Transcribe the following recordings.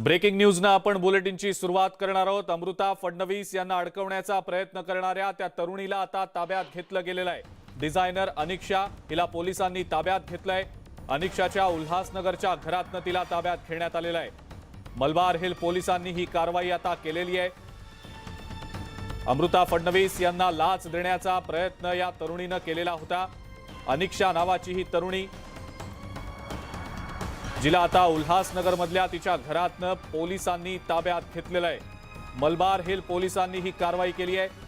Breaking न्यूजनं आपण बुलेटिनची सुरुवात करणार आहोत। अमृता फडणवीस यांना अडकवण्याचा प्रयत्न करणाऱ्या त्या तरुणीला आता ताब्यात घेतलं गेलेलं आहे। डिझायनर अनिक्षा हिला पोलिसांनी ताब्यात घेतलंय। अनिक्षाच्या उल्हासनगरच्या घरातनं तिला ताब्यात घेण्यात आलेलं आहे। मलबार हिल पोलिसांनी ही कारवाई आता केलेली आहे। अमृता फडणवीस यांना लाच देण्याचा प्रयत्न या तरुणीनं केलेला होता। अनिक्षा नावाची ही तरुणी जिला आता उल्हासनगर मधल्या तिच्या घरातनं पोलिसांनी ताब्यात घेतलेलं आहे। मलबार हिल पोलिसांनी ही कारवाई केली आहे।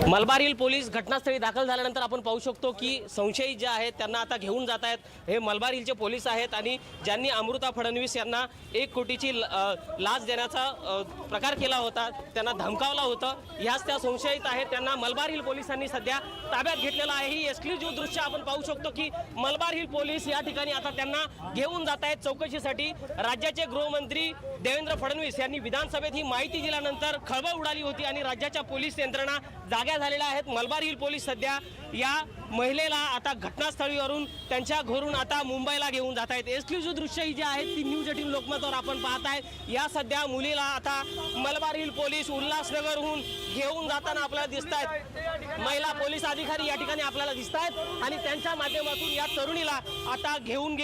मलबार हिल पोलीस घटनास्थळी दाखल झाल्यानंतर आपण पाहू शकतो की संशयित जे आहेत त्यांना आता घेऊन जात आहेत। हे मलबार हिलचे पोलीस आहेत आणि ज्यांनी अमृता फडणवीस यांना 1 कोटीची लाच देण्याचा प्रकार केला होता, त्यांना धमकावला होता, ह्याच त्या संशयित आहेत। त्यांना मलबार हिल पोलिसांनी सध्या ताब्यात घेतलेला आहे। ही एक्सक्लुझिव्ह दृश्य आपण पाहू शकतो की मलबार हिल पोलीस या ठिकाणी आता त्यांना घेऊन जात आहेत चौकशीसाठी। राज्याचे गृहमंत्री देवेंद्र फडणवीस यांनी विधानसभेत ही माहिती दिल्यानंतर खळबळ उडाली होती आणि राज्याच्या पोलीस यंत्रणा जाग्या झालेल्या आहेत। मलबार हिल पोलीस सध्या या महिलेला आता घटनास्थळीवरून त्यांच्या घरून आता मुंबईला घेऊन जात आहेत। एक्सक्लुझिव्ह दृश्य ही जी आहेत ती न्यूज 18 लोकमतवर आपण पाहत आहे। या सध्या मुलीला आता मलबार हिल पोलीस उल्हासनगरहून घेऊन जाताना आपल्याला दिसत आहेत। महिला पोलीस अधिकारी या ठिकाणी आपल्याला दिसत आहेत आणि त्यांच्या माध्यमातून या तरुणीला आता घेऊन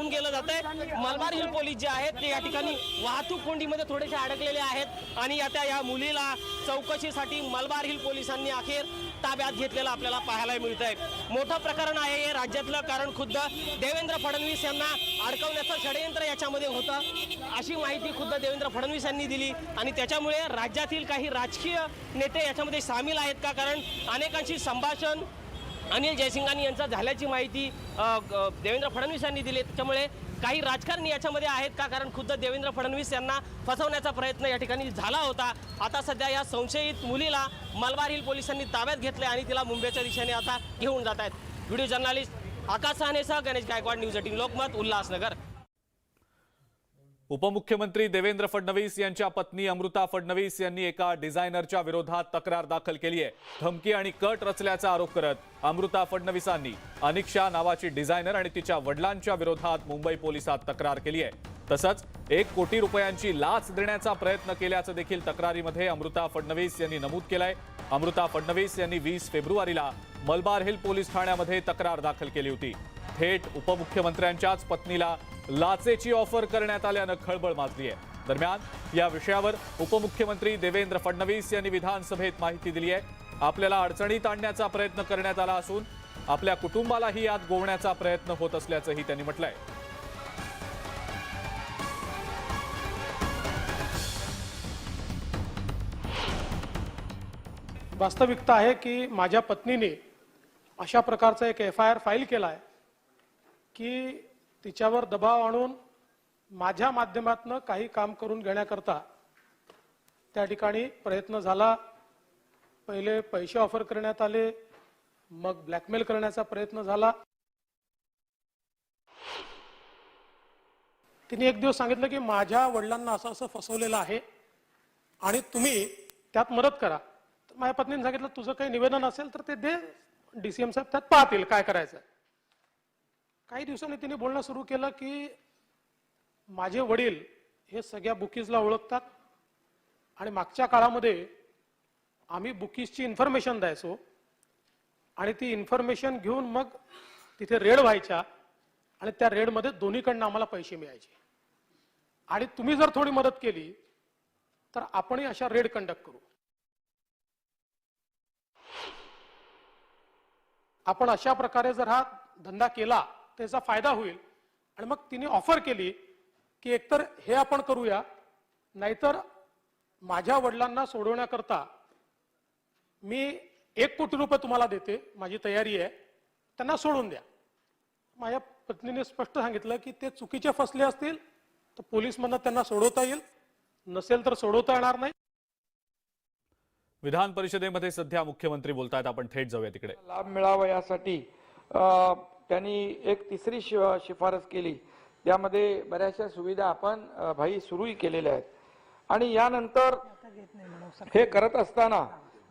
गेलं जात आहे। मलबार हिल पोलीस जे आहेत ते या ठिकाणी वाहतूक कोंडीमध्ये थोडेसे अडकलेले आहेत आणि आता या मुलीला चौकशीसाठी मलबार हिल पोलिसांनी अखेर ताब्यात घेतलेलं आपल्याला पाहायला मिळत आहे। मोठं प्रकरण आहे हे राज्यातलं, कारण खुद्द देवेंद्र फडणवीस यांना अडकवण्याचं षडयंत्र याच्यामध्ये होतं अशी माहिती खुद्द देवेंद्र फडणवीस यांनी दिली आणि त्याच्यामुळे राज्यातील काही राजकीय नेते याच्यामध्ये सामील आहेत का, कारण अनेकांशी संभाषण अनिल जयसिंघानी यांचा झाल्याची माहिती देवेंद्र फडणवीस यांनी दिली। त्याच्यामुळे काही राजकारणी याच्यामध्ये आहेत का, कारण खुद्द देवेंद्र फडणवीस यांना फसवण्याचा प्रयत्न या ठिकाणी झाला होता। आता सध्या या संशयित मुलीला मलबार हिल पोलिसांनी ताब्यात घेतले आणि तिला मुंबईच्या दिशेने आता घेऊन जात आहेत। व्हिडिओ जर्नलिस्ट आकाश साहनेसह गणेश गायकवाड, न्यूज 18 लोकमत, उल्हासनगर। उपमुख्यमंत्री देवेंद्र फडणवीस यांच्या पत्नी अमृता फडणवीस यांनी एका डिझायनरच्या विरोधात तक्रार दाखल केली आहे। धमकी आणि कट रचल्याचा आरोप करत अमृता फडणवीसांनी अनिक्षा नावाची डिझायनर आणि तिच्या वडिलांच्या विरोधात मुंबई पोलिसात तक्रार केली आहे। तसंच 1 कोटी रुपयांची लाच देण्याचा प्रयत्न केल्याचं देखील तक्रारीमध्ये अमृता फडणवीस यांनी नमूद केलंय। अमृता फडणवीस यांनी 20 फेब्रुवारीला मलबार हिल पोलीस ठाण्यामध्ये तक्रार दाखल केली होती। थेट उपमुख्यमंत्र्यांच्याच पत्नीला लाचेची ऑफर करण्यात आल्यानं खळबळ माजली आहे। दरम्यान या विषयावर उपमुख्यमंत्री देवेंद्र फडणवीस यांनी विधानसभेत माहिती दिली आहे। आपल्याला अडचणीत आणण्याचा प्रयत्न करण्यात आला असून आपल्या कुटुंबालाही यात गोवण्याचा प्रयत्न होत असल्याचंही त्यांनी म्हटलंय। वास्तविकता आहे की माझ्या पत्नीने अशा प्रकारचा एक FIR फाईल केला आहे की तिच्यावर दबाव आणून माझ्या माध्यमातून काही काम करून घेण्याकरता त्या ठिकाणी प्रयत्न झाला। पहिले पैसे ऑफर करण्यात आले, मग ब्लॅकमेल करण्याचा प्रयत्न झाला। तिने एक दिवस सांगितलं की माझ्या वडिलांना असं असं फसवलेलं आहे आणि तुम्ही त्यात मदत करा। तर माझ्या पत्नीने सांगितलं तुझं काही निवेदन असेल तर ते दे, DCM साहेब त्यात पाहतील काय करायचं। काही दिवसांनी तिने बोलणं सुरू केलं की माझे वडील हे सगळ्या बुकीजला ओळखतात आणि मागच्या काळामध्ये आम्ही बुकीजची इन्फॉर्मेशन द्यायचो आणि ती इन्फॉर्मेशन घेऊन मग तिथे रेड व्हायच्या आणि त्या रेडमध्ये दोन्हीकडनं आम्हाला पैसे मिळायचे आणि तुम्ही जर थोडी मदत केली तर आपणही अशा रेड कंडक्ट करू। आपण अशा प्रकारे जर हा धंदा केला त्याचा फायदा होईल आणि मग तिने ऑफर केली की एकतर हे आपण करूया, नाहीतर माझ्या वडिलांना सोडवण्याकरता मी 1 कोटी रुपये तुम्हाला देते, माझी तयारी आहे, त्यांना सोडून द्या। माझ्या पत्नीने स्पष्ट सांगितलं की ते चुकीचे फसले असतील तर पोलीसमधनं त्यांना सोडवता येईल, नसेल तर सोडवता येणार नाही। विधान परिषदेमध्ये सध्या मुख्यमंत्री बोलतायत, आपण थेट जाऊया तिकडे। लाभ मिळावा यासाठी त्यांनी एक तिसरी शिफारस केली, त्यामध्ये बऱ्याचशा सुविधा आपण भाई सुरूही केलेल्या आहेत आणि यानंतर हे करत असताना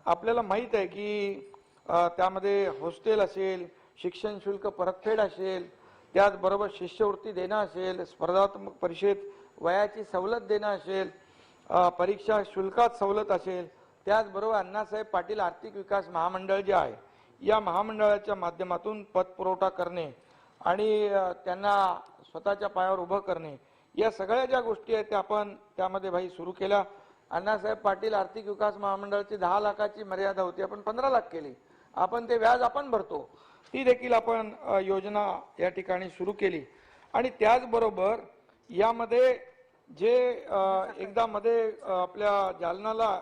आपल्याला माहित आहे की त्यामध्ये हॉस्टेल असेल, शिक्षण शुल्क परतफेड असेल, त्याचबरोबर शिष्यवृत्ती देणं असेल, स्पर्धात्मक परीक्षेत वयाची सवलत देणं असेल, परीक्षा शुल्कात सवलत असेल, त्याचबरोबर अण्णासाहेब पाटील आर्थिक विकास महामंडळ जे आहे या महामंडळाच्या माध्यमातून पतपुरवठा करणे आणि त्यांना स्वतःच्या पायावर उभं करणे, या सगळ्या ज्या गोष्टी आहेत त्या आपण त्यामध्ये भाई सुरू केल्या. अण्णासाहेब पाटील आर्थिक विकास महामंडळाची 10 लाखाची मर्यादा होती, आपण 15 लाख केली. आपण ते व्याज आपण भरतो, ती देखील आपण योजना या ठिकाणी सुरू केली. आणि त्याचबरोबर यामध्ये जे एकदा मध्ये आपल्या जालनाला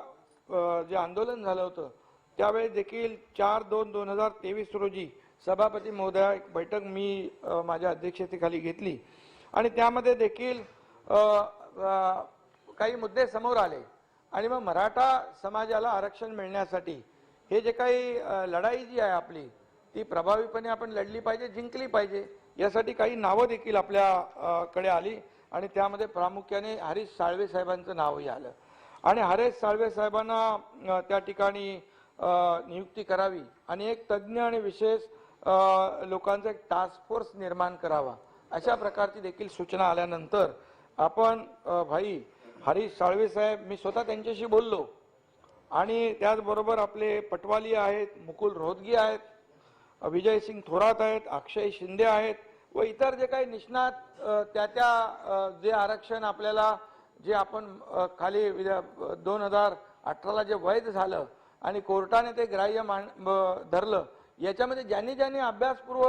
जे आंदोलन झालं होतं त्यावेळी देखील 4/2/2023 रोजी सभापती महोदया एक बैठक मी माझ्या अध्यक्षतेखाली घेतली आणि त्यामध्ये देखील काही मुद्दे समोर आले आणि मग मराठा समाजाला आरक्षण मिळण्यासाठी हे जे काही लढाई जी आहे आपली ती प्रभावीपणे आपण लढली पाहिजे, जिंकली पाहिजे. यासाठी काही नावं देखील आपल्या कडे आली आणि त्यामध्ये प्रामुख्याने हरीश साळवे साहेबांचं नावही आलं आणि हरीश साळवे साहेबांना त्या ठिकाणी नियुक्ती करावी आणि एक तज्ज्ञ आणि विशेष लोकांचा एक टास्क फोर्स निर्माण करावा अशा प्रकारची देखील सूचना आल्यानंतर आपण भाई हरीश साळवे साहेब, मी स्वतः त्यांच्याशी बोललो आणि त्याचबरोबर आपले पटवाली आहेत, मुकुल रोहतगी आहेत, विजयसिंग थोरात आहेत, अक्षय शिंदे आहेत व इतर जे काही निष्णात त्या जे आरक्षण आपल्याला जे आपण खाली 2018ला जे वैध झालं आणि कोर्टाने ते ग्राह्य धरलं, याच्यामध्ये ज्यांनी अभ्यासपूर्व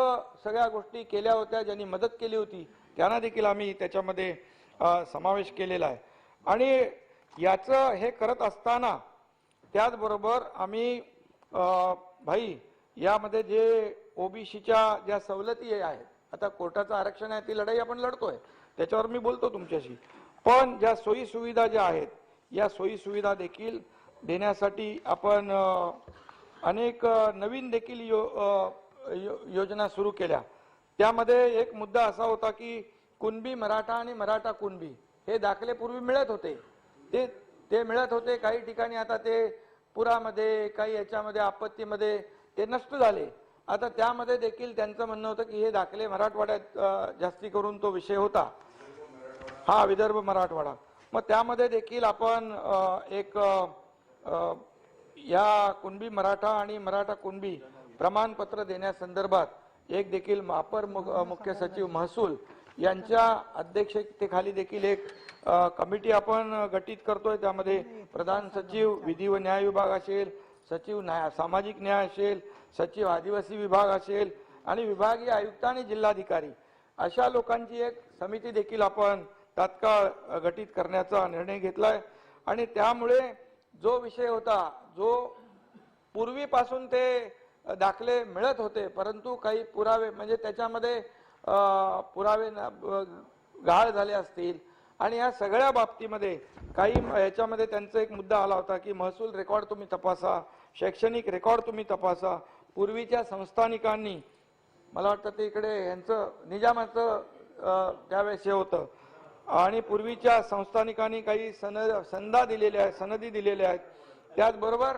सगळ्या गोष्टी केल्या होत्या, ज्यांनी मदत केली होती त्यांना देखील आम्ही त्याच्यामध्ये समावेश केलेला आहे. आणि याचं हे करत असताना त्याचबरोबर आम्ही भाई यामध्ये जे ओबीसीच्या ज्या सवलती आहेत, आता कोर्टाचं आरक्षण आहे ती लढाई आपण लढतोय, त्याच्यावर मी बोलतो तुमच्याशी, पण ज्या सोयी सुविधा ज्या आहेत या सोयी सुविधा देखील देण्यासाठी आपण अनेक नवीन देखील योजना सुरू केल्या. त्यामध्ये एक मुद्दा असा होता की कुणबी मराठा आणि मराठा कुणबी हे दाखले पूर्वी मिळत होते, ते मिळत होते. काही ठिकाणी आता ते पुरामध्ये, काही याच्यामध्ये आपत्तीमध्ये ते नष्ट झाले. आता त्यामध्ये देखील त्यांचं म्हणणं होतं की हे दाखले मराठवाड्यात जास्ती करून तो विषय होता, हा विदर्भ मराठवाडा. मग त्यामध्ये देखील आपण एक या कुणबी मराठा आणि मराठा कुणबी प्रमाणपत्र देण्यासंदर्भात एक देखील अपर मुख्य सचिव महसूल यांच्या अध्यक्षतेखाली देखील एक कमिटी आपण गठीत करतोय. त्यामध्ये प्रधान सचिव विधी व न्याय विभाग असेल, सचिव सामाजिक न्याय असेल, सचिव आदिवासी विभाग असेल आणि विभागीय आयुक्त आणि जिल्हाधिकारी अशा लोकांची एक समिती देखील आपण तात्काळ गठीत करण्याचा निर्णय घेतलाय. आणि त्यामुळे जो विषय होता, जो पूर्वीपासून ते दाखले मिळत होते परंतु काही पुरावे म्हणजे त्याच्यामध्ये पुरावे गहाळ झाले असतील आणि या सगळ्या बाबतीमध्ये काही याच्यामध्ये त्यांचा एक मुद्दा आला होता की महसूल रेकॉर्ड तुम्ही तपासा, शैक्षणिक रेकॉर्ड तुम्ही तपासा. पूर्वीच्या संस्थानिकांनी, मला वाटतं ते इकडे यांचं निजामाचं त्यावेळेस हे होतं आणि पूर्वीच्या संस्थानिकांनी काही सनदी दिलेल्या आहेत. त्याचबरोबर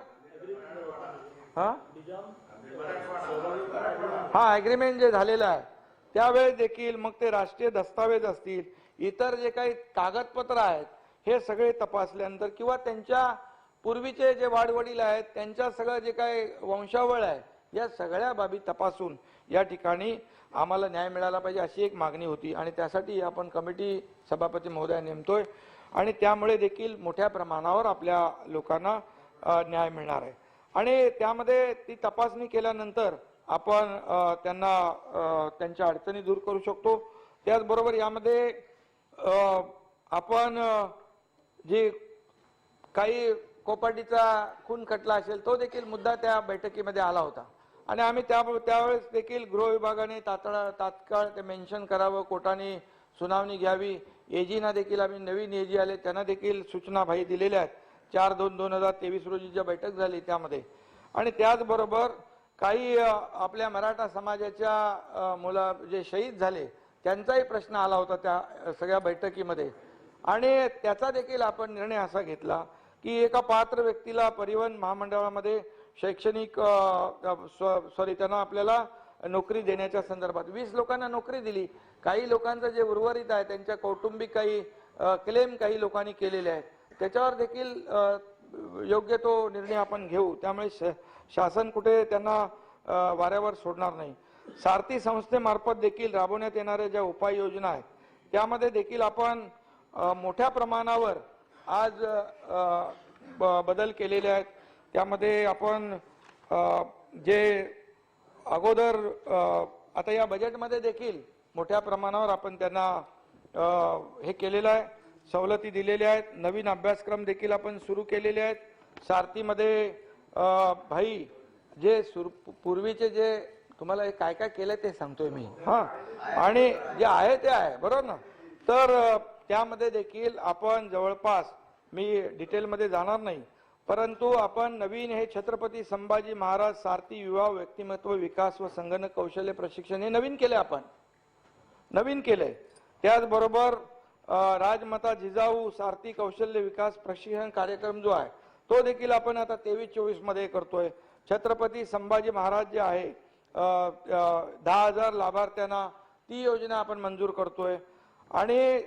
ऍग्रीमेंट जे झालेलं आहे त्यावेळेस देखील मग ते राष्ट्रीय दस्तावेज असतील, इतर जे काही कागदपत्र आहेत हे सगळे तपासल्यानंतर किंवा त्यांच्या पूर्वीचे जे वाडवडील आहेत त्यांच्या सगळं जे काही वंशावळ आहे या सगळ्या बाबी तपासून या ठिकाणी आम्हाला न्याय मिळाला पाहिजे अशी एक मागणी होती आणि त्यासाठी आपण कमिटी सभापती महोदय नेमतोय आणि त्यामुळे देखील मोठ्या प्रमाणावर आपल्या लोकांना न्याय मिळणार आहे. आणि त्यामध्ये ती तपासणी केल्यानंतर आपण त्यांच्या अडचणी दूर करू शकतो. त्याचबरोबर यामध्ये आपण जे काही कोपाटीचा खून खटला असेल तो देखील मुद्दा त्या बैठकीमध्ये आला होता आणि आम्ही त्यावेळेस देखील गृह विभागाने तात्काळ ते मेन्शन करावं, कोर्टाने सुनावणी घ्यावी. एजीना देखील आम्ही नवीन एजी आले त्यांना देखील सूचना भाई दिलेल्या आहेत 4/2/2023 रोजीच्या बैठक झाली त्यामध्ये. आणि त्याचबरोबर काही आपल्या मराठा समाजाच्या मुलं जे शहीद झाले त्यांचाही प्रश्न आला होता त्या सगळ्या बैठकीमध्ये आणि त्याचा देखील आपण निर्णय असा घेतला की एका पात्र व्यक्तीला परिवहन महामंडळामध्ये शैक्षणिक सॉरी त्यांना आपल्याला नोकरी देण्याच्या संदर्भात 20 लोकांना नोकरी दिली. काही लोकांचं जे उर्वरित आहे त्यांच्या कौटुंबिक काही क्लेम काही लोकांनी केलेले आहेत, त्याच्यावर देखील योग्य तो निर्णय आपण घेऊ. त्यामुळे शासन कुठे त्यांना वाऱ्यावर सोडणार नाही. सारथी संस्थेमार्फत देखील राबवण्यात येणाऱ्या ज्या उपाययोजना आहेत त्यामध्ये देखील आपण मोठ्या प्रमाणावर आज बदल केलेले आहेत. त्यामध्ये आपण जे अगोदर आता या बजेटमध्ये देखील मोठ्या प्रमाणावर आपण त्यांना हे केलेलं आहे, सवलती दिलेल्या आहेत. नवीन अभ्यासक्रम देखील आपण सुरू केलेले आहेत. सारथीमध्ये भाई जे पूर्वीचे जे तुम्हाला काय काय केलं ते सांगतोय मी, हा, आणि जे आहे ते आहे, बरोबर ना. तर त्यामध्ये देखील आपण जवळपास मी डिटेलमध्ये जाणार नाही, परंतु आपण नवीन हे छत्रपती संभाजी महाराज सारथी युवा व्यक्तिमत्व विकास व संगणक कौशल्य प्रशिक्षण हे नवीन केले, आपण नवीन केले. त्याचबरोबर राजमाता जिजाऊ सारथी कौशल्य विकास प्रशिक्षण कार्यक्रम जो आहे तो देखील आपण आता 23-24 मध्ये करतोय. छत्रपती संभाजी महाराज जे आहे 10,000 लाभार्थ्यांना ती योजना आपण मंजूर करतोय. आणि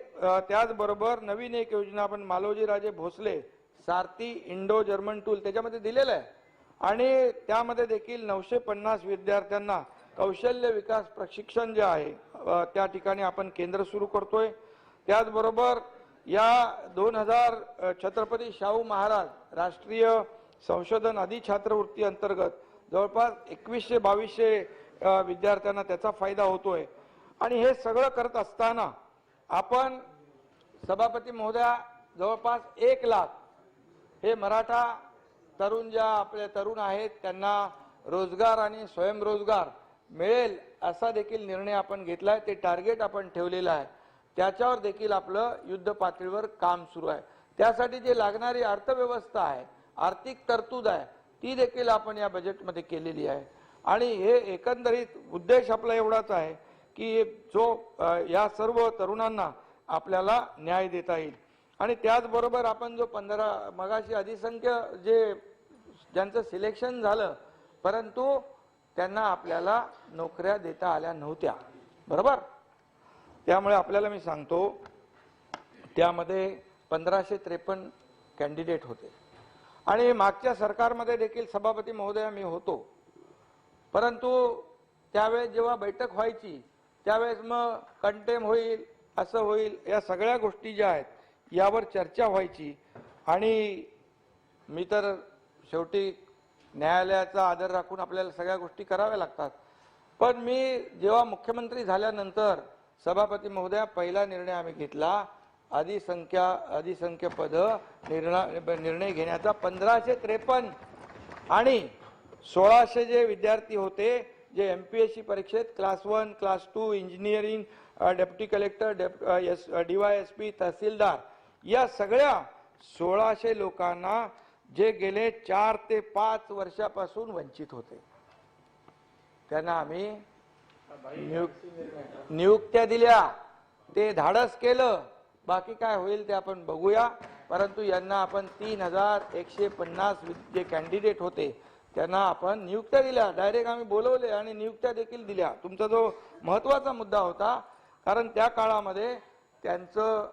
त्याचबरोबर नवीन एक योजना आपण मालोजीराजे भोसले सारथी इंडो जर्मन टूल त्याच्यामध्ये दिलेलं आहे. आणि त्यामध्ये देखील 950 विद्यार्थ्यांना कौशल्य विकास प्रशिक्षण जे आहे त्या ठिकाणी आपण केंद्र सुरू करतोय. त्याचबरोबर या 2000 छत्रपती शाहू महाराज राष्ट्रीय संशोधन अधिछात्रवृत्ती अंतर्गत जवळपास 2100-2200 विद्यार्थ्यांना त्याचा फायदा होतोय. आणि हे सगळं करत असताना आपण सभापती महोदया जवळपास 1 लाख हे मराठा तरुण ज्या आपले तरुण आहेत त्यांना रोजगार आणि स्वयंरोजगार मिळेल असा देखील निर्णय आपण घेतलाय. ते टार्गेट आपण ठेवलेलं आहे. त्याच्यावर देखील आपलं युद्ध पातळीवर काम सुरू आहे. त्यासाठी जे लागणारी अर्थव्यवस्था आहे, आर्थिक तरतूद आहे, ती देखील आपण या बजेटमध्ये केलेली आहे. आणि हे एकंदरीत उद्देश आपला एवढाच आहे की जो या सर्व तरुणांना आपल्याला न्याय देता येईल. आणि त्याचबरोबर आपण जो 15 मगाशी अधिसंख्य जे ज्यांचं सिलेक्शन झालं परंतु त्यांना आपल्याला नोकऱ्या देता आल्या नव्हत्या, बरोबर. त्यामुळे आपल्याला मी सांगतो त्यामध्ये 1553 कॅन्डिडेट होते. आणि मागच्या सरकारमध्ये देखील सभापती महोदया मी होतो, परंतु त्यावेळेस जेव्हा बैठक व्हायची त्यावेळेस मग कंटेम होईल, असं होईल, या सगळ्या गोष्टी ज्या आहेत यावर चर्चा व्हायची. आणि मी तर शेवटी न्यायालयाचा आदर राखून आपल्याला सगळ्या गोष्टी कराव्या लागतात. पण मी जेव्हा मुख्यमंत्री झाल्यानंतर सभापती महोदया पहिला निर्णय आम्ही घेतला अधिसंख्य पद निर्णय घेण्याचा. 1553 आणि 1600 जे विद्यार्थी होते जे MPSC परीक्षेत class 1 class 2 engineering deputy collector DYSP तहसीलदार या सगळ्या 1600 लोकांना जे गेले 4 ते 5 वर्षापासून वंचित होते त्यांना आम्ही नियुक्त्या दिल्या. ते धाडस केलं, बाकी काय होईल ते आपण बघूया. परंतु यांना आपण 3150 जे कॅन्डिडेट होते त्यांना आपण नियुक्त्या दिल्या. डायरेक्ट आम्ही बोलवले आणि नियुक्त्या देखील दिल्या. तुमचा जो महत्वाचा मुद्दा होता, कारण त्या काळामध्ये त्यांचं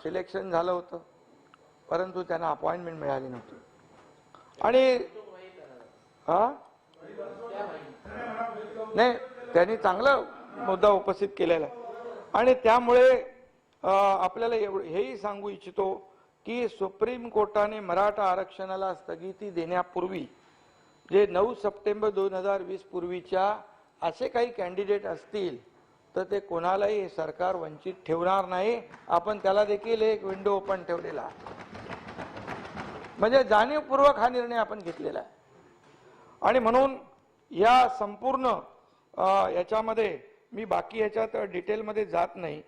सिलेक्शन झालं होतं परंतु त्यांना अपॉइंटमेंट मिळाली नव्हती. आणि नाही, त्यांनी चांगला मुद्दा उपस्थित केलेला आहे. आणि त्यामुळे आपल्याला हेही सांगू इच्छितो की सुप्रीम कोर्टाने मराठा आरक्षणाला स्थगिती देण्यापूर्वी जे 9 सप्टेंबर 2020 पूर्वीच्या असे काही कॅन्डिडेट असतील तर ते कोणालाही सरकार वंचित ठेवणार नाही. आपण त्याला देखील एक विंडो ओपन ठेवलेला आहे. म्हणजे जाणीवपूर्वक हा निर्णय आपण घेतलेला आहे. आणि म्हणून या संपूर्ण याच्यामध्ये मी बाकी याच्यात डिटेलमध्ये जात नाही,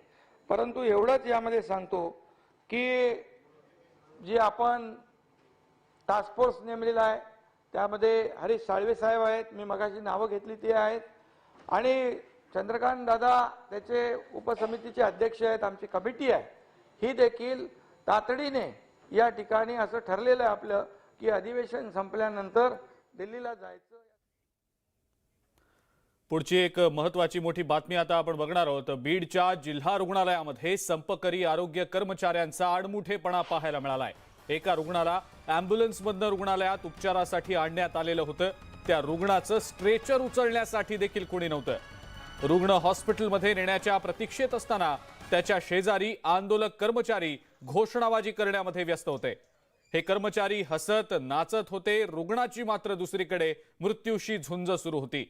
परंतु एवढंच यामध्ये सांगतो की जे आपण टास्क फोर्स नेमलेला आहे त्यामध्ये हरीश साळवे साहेब आहेत, मी मगाशी नावं घेतली ते आहेत, आणि चंद्रकांत दादा त्याचे उपसमितीचे अध्यक्ष आहेत. आमची कमिटी आहे ही देखील तातडीने या ठिकाणी असं ठरलेलं आहे आपलं की अधिवेशन संपल्यानंतर दिल्लीला जायचं. पुढची एक महत्वाची मोठी बातमी आता आपण बघणार आहोत. बीडच्या जिल्हा रुग्णालयामध्ये संपकरी आरोग्य कर्मचाऱ्यांचा आडमुठेपणा पाहायला मिळालाय. एका रुग्णाला अँब्युलन्समधनं रुग्णालयात उपचारासाठी आणण्यात आलेलं होतं. त्या रुग्णाचं स्ट्रेचर उचलण्यासाठी देखील कोणी नव्हतं. रुग्ण हॉस्पिटलमध्ये नेण्याच्या प्रतीक्षेत असताना त्याच्या शेजारी आंदोलक कर्मचारी घोषणाबाजी करण्यामध्ये व्यस्त होते. हे कर्मचारी हसत नाचत होते. रुग्णाची मात्र दुसरीकडे मृत्यूशी झुंज सुरू होती.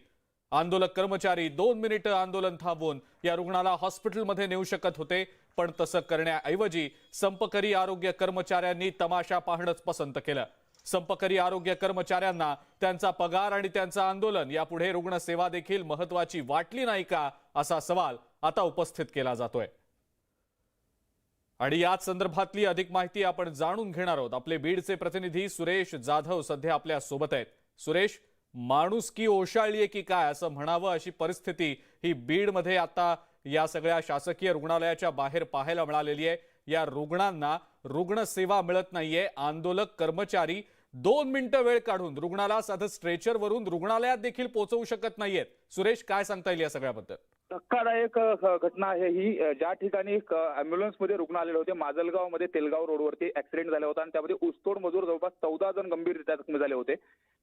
आंदोलक कर्मचारी 2 मिनिटं आंदोलन थांबवून या रुग्णाला हॉस्पिटलमध्ये नेऊ शकत होते, पण तसं करण्याऐवजी संपकरी आरोग्य कर्मचाऱ्यांनी तमाशा पाहणंच पसंत केलं. संपकरी आरोग्य कर्मचाऱ्यांना त्यांचा पगार आणि त्यांचं आंदोलन यापुढे रुग्णसेवा देखील महत्वाची वाटली नाही का, असा सवाल आता उपस्थित केला जातोय. आणि याच संदर्भातली अधिक माहिती आपण जाणून घेणार आहोत. आपले बीडचे प्रतिनिधी सुरेश जाधव सध्या आपल्या सोबत आहेत. सुरेश, माणुसकी ओशाळलीये की काय असं म्हणावं अशी परिस्थिती ही बीडमध्ये आता या सगळ्या शासकीय रुग्णालयाच्या बाहेर पाहायला मिळालेली आहे. या रुग्णांना रुग्णसेवा मिळत नाहीये. आंदोलक कर्मचारी 2 मिनिटं वेळ काढून रुग्णाला साधं स्ट्रेचरवरून रुग्णालयात देखील पोहोचवू शकत नाहीयेत. सुरेश, काय सांगता येईल या सगळ्याबद्दल? धक्कादायक घटना आहे ही. ज्या ठिकाणी अँब्युलन्समध्ये रुग्ण आलेले होते, माजलगावमध्ये तेलगाव रोडवरती ऍक्सिडेंट झाला होता आणि त्यामध्ये ऊसतोड मजूर जवळपास 14 जण गंभीररित्या जखमी झाले होते.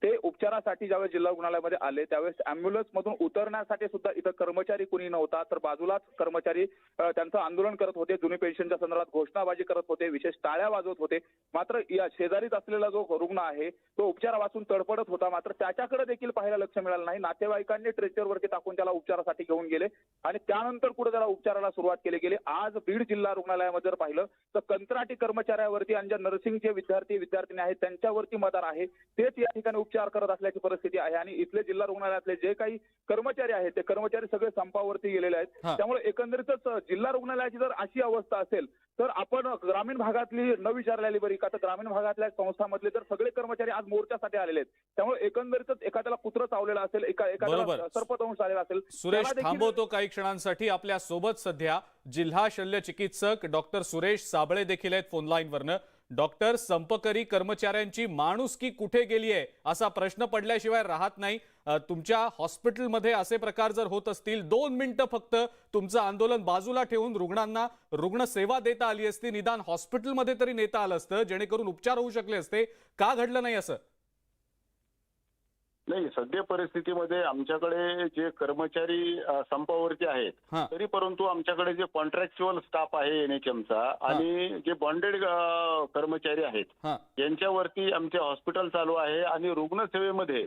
ते उपचारासाठी ज्यावेळेस जिल्हा रुग्णालयामध्ये आले त्यावेळेस अँब्युलन्समधून उतरण्यासाठी सुद्धा इथं कर्मचारी कुणी नव्हता. तर बाजूलाच कर्मचारी त्यांचं आंदोलन करत होते. जुनी पेन्शनच्या संदर्भात घोषणाबाजी करत होते, विशेष टाळ्या वाजवत होते. मात्र या शेजारीच असलेला जो रुग्ण आहे तो उपचार वाचून तडफडत होता. मात्र त्याच्याकडे देखील पाहायला लक्ष मिळालं नाही. नातेवाईकांनी स्ट्रेचरवरती टाकून त्याला उपचारासाठी घेऊन गेले आणि त्यानंतर पुढे त्याला उपचाराला सुरुवात केली गेली. आज बीड जिल्हा रुग्णालयामध्ये जर पाहिलं तर कंत्राटी कर्मचाऱ्यावरती आणि ज्या नर्सिंगचे विद्यार्थी आहेत त्यांच्यावरती मदार आहे. तेच या ठिकाणी उपचार करत असल्याची परिस्थिती आहे. आणि इथले जिल्हा रुग्णालयातले जे काही कर्मचारी आहेत ते कर्मचारी सगळे संपावरती गेलेले आहेत. त्यामुळे एकंदरीतच जिल्हा रुग्णालयाची जर अशी अवस्था असेल तर आपण ग्रामीण भागातली न विचारलेली बरी का, तर ग्रामीण भागातल्या संस्थांमधले तर सगळे कर्मचारी आज मोर्चासाठी आलेले आहेत. त्यामुळे एकंदरीतच एखाद्याला कुत्र चावलेला असेल, एखाद्याला सर्पदंश आलेला असेल. सुरेश, थांबवतो काही क्षणांसाठी. आपल्या सोबत सध्या जिल्हा शल्य चिकित्सक डॉक्टर सुरेश साबळे देखील आहेत फोन लाईनवरनं. डॉक्टर, संपकरी कर्मचाऱ्यांची माणुसकी कुठे गेलीये असा प्रश्न पडल्याशिवाय राहत नाही. तुमच्या हॉस्पिटलमध्ये असे प्रकार जर होत असतील, 2 मिनिटं फक्त तुमचं आंदोलन बाजूला ठेवून रुग्णांना रुग्णसेवा देता आली असती, निदान हॉस्पिटलमध्ये तरी नेता आलं असतं जेणेकरून उपचार होऊ शकले असते. का घडलं नाही असं? नाही, सध्या परिस्थितीमध्ये आमच्याकडे जे कर्मचारी संपावरती आहेत तरी परंतु आमच्याकडे जे कॉन्ट्रॅक्च्युअल स्टाफ आहे एनएचएमचा आणि जे बॉन्डेड कर्मचारी आहेत यांच्यावरती आमचे हॉस्पिटल चालू आहे. आणि रुग्णसेवेमध्ये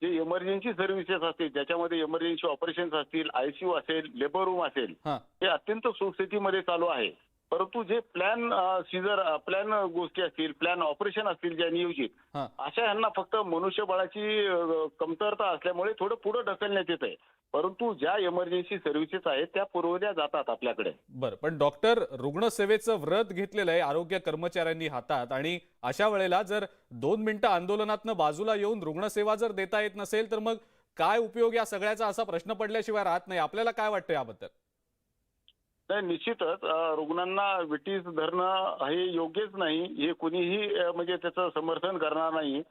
जे इमर्जन्सी सर्व्हिसेस असतील, ज्याच्यामध्ये इमर्जन्सी ऑपरेशन्स असतील, आयसीयू असेल, लेबर रूम असेल, हे अत्यंत सुस्थितीमध्ये चालू आहे. परंतु जे प्लॅन गोष्टी असतील, प्लॅन ऑपरेशन असतील ज्या नियोजित, अशा यांना फक्त मनुष्यबळाची कमतरता असल्यामुळे थोडं पुढे ढकलण्यात येत आहे. परंतु ज्या इमर्जन्सी सर्व्हिसेस आहेत त्या पुरवल्या जातात आपल्याकडे. बरं, पण डॉक्टर, रुग्णसेवेचं व्रत घेतलेलं आहे आरोग्य कर्मचाऱ्यांनी हातात, आणि अशा वेळेला जर 2 मिनिटं आंदोलनातनं बाजूला येऊन रुग्णसेवा जर देता येत नसेल तर मग काय उपयोग या सगळ्याचा, असा प्रश्न पडल्याशिवाय राहत नाही. आपल्याला काय वाटतं याबद्दल? नाही, निश्चितच रुग्णांना विटीस धरणं हे योग्यच नाही. हे कुणीही म्हणजे त्याचं समर्थन करणार नाही.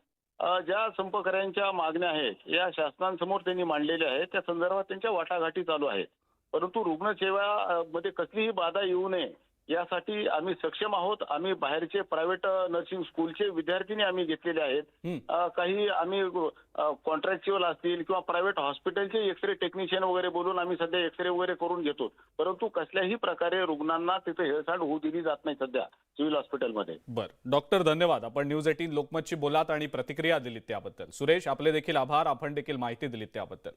ज्या संपकऱ्यांच्या मागण्या आहेत या शासनासमोर त्यांनी मांडलेल्या आहेत, त्या संदर्भात त्यांच्या वाटाघाटी चालू आहेत. परंतु रुग्णसेवा मध्ये कसलीही बाधा येऊ नये यासाठी आम्ही सक्षम आहोत. आम्ही बाहेरचे प्रायव्हेट नर्सिंग स्कूलचे विद्यार्थीनी आम्ही घेतलेले आहेत. काही आम्ही कॉन्ट्रॅक्च्युअल असतील किंवा प्रायव्हेट हॉस्पिटलचे एक्सरे टेक्निशियन वगैरे बोलून आम्ही सध्या एक्सरे वगैरे करून घेतो. परंतु कसल्याही प्रकारे रुग्णांना तिथे हेळसांड होऊ दिली जात नाही सध्या सिव्हिल हॉस्पिटलमध्ये. बरं डॉक्टर, धन्यवाद. आपण न्यूज 18 लोकमतशी बोलात आणि प्रतिक्रिया दिलीत त्याबद्दल. सुरेश, आपले देखील आभार. आपण देखील माहिती दिलीत त्याबद्दल.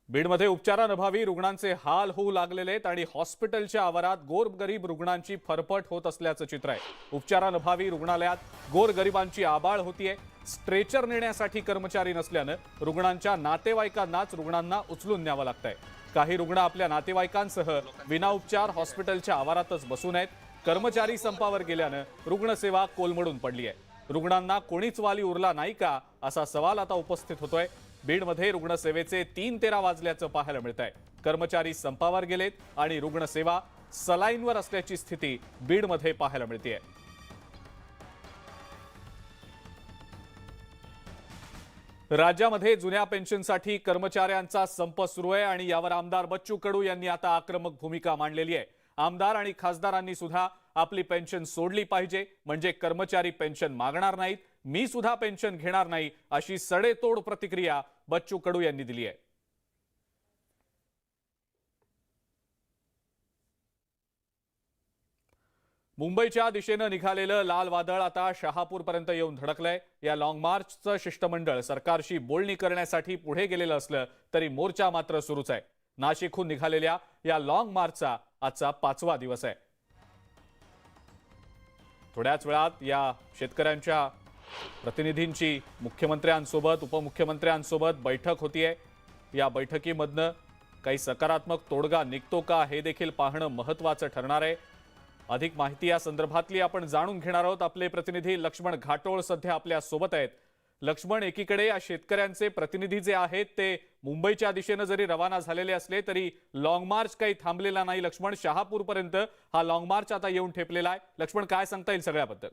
बीडमध्ये उपचारानभावी रुग्णांचे हाल होऊ लागलेले आहेत आणि हॉस्पिटलच्या आवारात गोरगरीब रुग्णांची फरफट होत असल्याचं चित्र आहे. उपचारानभावी रुग्णालयात गोरगरिबांची आबाळ होतीये. स्ट्रेचर नेण्यासाठी कर्मचारी नसल्यानं रुग्णांच्या नातेवाईकांनाच रुग्णांना उचलून न्यावं लागतंय. काही रुग्ण आपल्या नातेवाईकांसह विनाउपचार हॉस्पिटलच्या आवारातच बसून आहेत. कर्मचारी संपावर गेल्यानं रुग्णसेवा कोलमडून पडली आहे. रुग्णांना कोणीच वाली उरला नाही का, असा सवाल आता उपस्थित होतोय. बीडमध्ये रुग्णसेवेचे 3:13 वाजल्याचं पाहायला मिळत आहे. कर्मचारी संपावर गेलेत आणि रुग्णसेवा सलाईनवर असल्याची स्थिती बीडमध्ये पाहायला मिळते. राज्यामध्ये जुन्या पेन्शनसाठी कर्मचाऱ्यांचा संप सुरू आहे आणि यावर आमदार बच्चू कडू यांनी आता आक्रमक भूमिका मांडलेली आहे। आमदार आणि खासदारांनी सुद्धा आपली पेन्शन सोडली पाहिजे, म्हणजे कर्मचारी पेन्शन मागणार नाहीत, मी सुद्धा पेन्शन घेणार नाही, अशी सडेतोड प्रतिक्रिया बच्चू कडू यांनी दिली आहे। मुंबईच्या दिशेने निघालेलं लाल वादळ आता शहापूरपर्यंत येऊन धडकलंय। या लॉंग मार्चचं शिष्टमंडळ सरकारशी बोलणी करण्यासाठी पुढे गेलेलं असलं तरी मोर्चा मात्र सुरूच आहे। नाशिकहून निघालेल्या या लॉंग मार्चचा आजचा 5वा दिवस आहे। थोड्याच वेळात या शेतकऱ्यांच्या प्रतिनिधींची मुख्यमंत्र्यांसोबत उपमुख्यमंत्र्यांसोबत बैठक होतीये। या बैठकीमधनं काही सकारात्मक तोडगा निघतो का हे देखील पाहणं महत्त्वाचं ठरणार आहे। अधिक माहिती या संदर्भातली आपण जाणून घेणार आहोत। आपले प्रतिनिधी लक्ष्मण घाटोळ सध्या आपल्या सोबत आहेत। लक्ष्मण, एकीकडे या शेतकऱ्यांचे प्रतिनिधी जे आहेत ते मुंबईच्या दिशेने जरी रवाना झालेले असले तरी लॉंग मार्च काही थांबलेला नाही। लक्ष्मण, शहापूरपर्यंत हा लॉंग मार्च आता येऊन ठेपलेला आहे। लक्ष्मण, काय सांगता येईल सगळ्याबद्दल?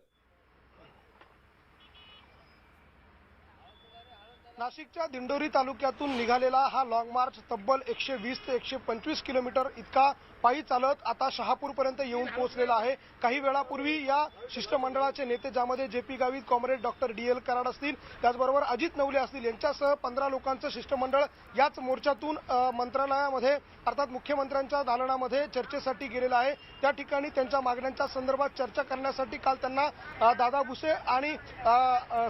नाशिकच्या दिंडोरी तालुक्यातून निघालेला हा लॉंग मार्च तब्बल 120 ते 125 किलोमीटर इतका पायी चालत आता शहापूरपर्यंत येऊन पोहोचलेला आहे। काही वेळापूर्वी या शिष्टमंडळाचे नेते, ज्यामध्ये JP Gavit, comrade doctor DL Karad असतील, त्याचबरोबर अजित नवले असतील, यांच्यासह 15 लोकांचं शिष्टमंडळ याच मोर्चातून मंत्रालयामध्ये अर्थात मुख्यमंत्र्यांच्या दालनामध्ये चर्चेसाठी गेलेलं आहे। त्या ठिकाणी त्यांच्या मागण्यांच्या संदर्भात चर्चा करण्यासाठी काल त्यांना दादा भुसे आणि